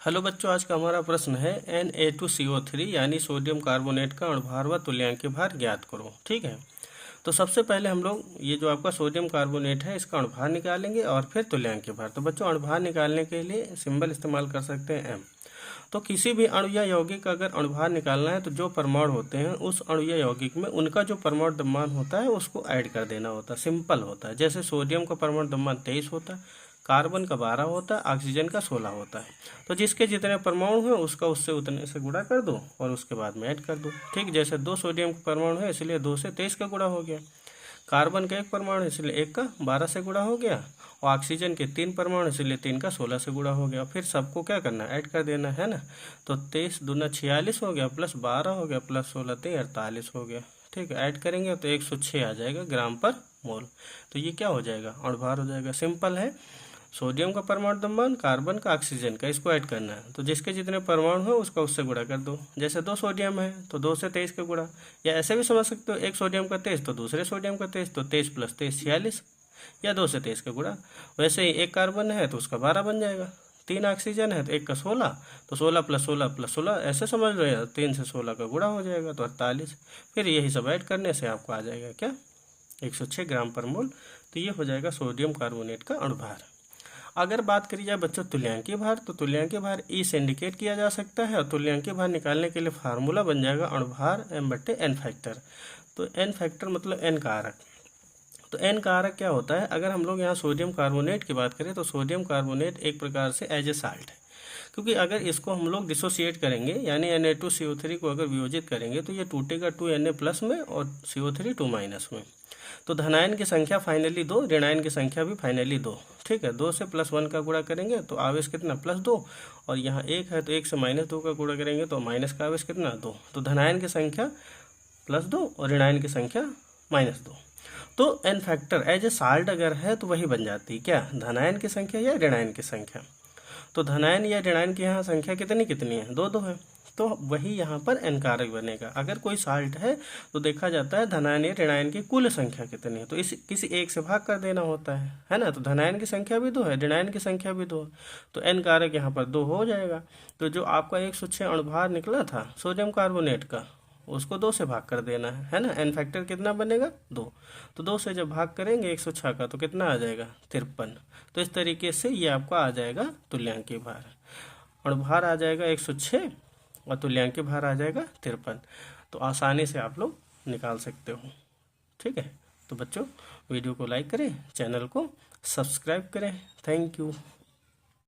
Hello बच्चों, आज का हमारा प्रश्न है Na2CO3 यानी सोडियम कार्बोनेट का अणुभार व तुल्यांकीय भार ज्ञात करो। ठीक है, तो सबसे पहले हम लोग ये जो आपका सोडियम कार्बोनेट है इसका अणुभार निकालेंगे और फिर तुल्यांकीय भार। तो बच्चों, अणुभार निकालने के लिए सिंबल इस्तेमाल कर सकते हैं M। तो किसी भी अणु या यौगिक का अगर अणुभार निकालना है तो जो परमाणु होते हैं उस अणु या यौगिक में उनका जो परमाणु द्रव्यमान होता है उसको ऐड कर देना होता है। सिंपल होता है। जैसे सोडियम का परमाणु द्रव्यमान 23 होता है, कार्बन का 12 होता है, ऑक्सीजन का 16 होता है। तो जिसके जितने परमाणु हैं उसका उससे उतने से गुणा कर दो और उसके बाद में ऐड कर दो। ठीक, जैसे 2 सोडियम का परमाणु है इसलिए 2 से 23 का गुणा हो गया। कार्बन का 1 परमाणु है इसलिए 1 का 12 से गुणा हो गया। और ऑक्सीजन के 3 परमाणु इसलिए 3 का 16 से गुणा हो गया। फिर सबको क्या करना है, ऐड कर देना है ना। तो 23 दूना 46 हो गया, प्लस 12 हो गया, प्लस 16 48 हो गया। ठीक है, ऐड करेंगे तो 106 आ जाएगा ग्राम पर मोल। तो ये क्या हो जाएगा, अणुभार हो जाएगा। सिंपल है। सोडियम का परमाणु द्रव्यमान, कार्बन का, ऑक्सीजन का, इसको ऐड करना है। तो जिसके जितने परमाणु है उसका उससे गुणा कर दो। जैसे 2 सोडियम है तो 2 से 23 का गुणा, या ऐसे भी समझ सकते हो, 1 सोडियम का 23 तो दूसरे सोडियम का 23, तो 23 प्लस 23 46, या 2 से 23 का गुणा। वैसे ही 1 कार्बन है तो उसका 12 बन जाएगा। 3 ऑक्सीजन है तो 1 का 16, तो 16 प्लस 16 प्लस 16, ऐसे समझ लो यार, 3 से 16 का गुणा हो जाएगा तो 48। फिर यही सब ऐड करने से आपको आ जाएगा क्या, 106 ग्राम पर मोल। तो ये हो जाएगा सोडियम कार्बोनेट का अणुभार। अगर बात करी जाए बच्चों तुल्यांकीय भार, तो तुल्यांकीय भार ई से इंडिकेट किया जा सकता है और तुल्यांकीय भार निकालने के लिए फार्मूला बन जाएगा अणुभार M/N फैक्टर। तो N फैक्टर मतलब N कारक। तो N कारक क्या होता है, अगर हम लोग यहाँ सोडियम कार्बोनेट की बात करें तो सोडियम कार्बोनेट एक प्रकार से एज ए साल्ट है, क्योंकि अगर इसको हम लोग डिसोसिएट करेंगे यानी Na2CO3 को अगर वियोजित करेंगे तो ये टूटेगा 2Na प्लस में और CO3 2 माइनस में। तो धनायन की संख्या फाइनली 2, ऋणायन की संख्या भी फाइनली 2। ठीक है, 2 से +1 का गुणा करेंगे तो आवेश कितना, +2, और यहाँ 1 है तो 1 से -2 का गुणा करेंगे तो माइनस का आवेश कितना, 2। तो धनायन की संख्या +2 और ऋणायन की संख्या -2। तो N factor as a salt अगर है तो वही बन जाती है क्या, धनायन की संख्या या ऋणायन की संख्या। तो धनायन या ऋणायन की यहाँ संख्या कितनी कितनी है, 2 2 है। तो वही यहाँ पर एन कारक बनेगा। अगर कोई साल्ट है तो देखा जाता है धनायन या ऋणायन की कुल संख्या कितनी है, तो इस किसी एक से भाग कर देना होता है ना। तो धनायन की संख्या भी 2 है, ऋणायन की संख्या भी 2 है, तो एन कारक यहाँ पर 2 हो जाएगा। तो जो आपका 106 अणुभार निकला था सोडियम कार्बोनेट का, उसको 2 से भाग कर देना है ना। एन फैक्टर कितना बनेगा, 2। तो 2 से जब भाग करेंगे 106 का तो कितना आ जाएगा, 53। तो इस तरीके से ये आपका आ जाएगा तुल्यांकीय भार। अणुभार आ जाएगा 106 और तुल्यांकीय भार आ जाएगा 53। तो आसानी से आप लोग निकाल सकते हो। ठीक है, तो बच्चों वीडियो को लाइक करें, चैनल को सब्सक्राइब करें। Thank you.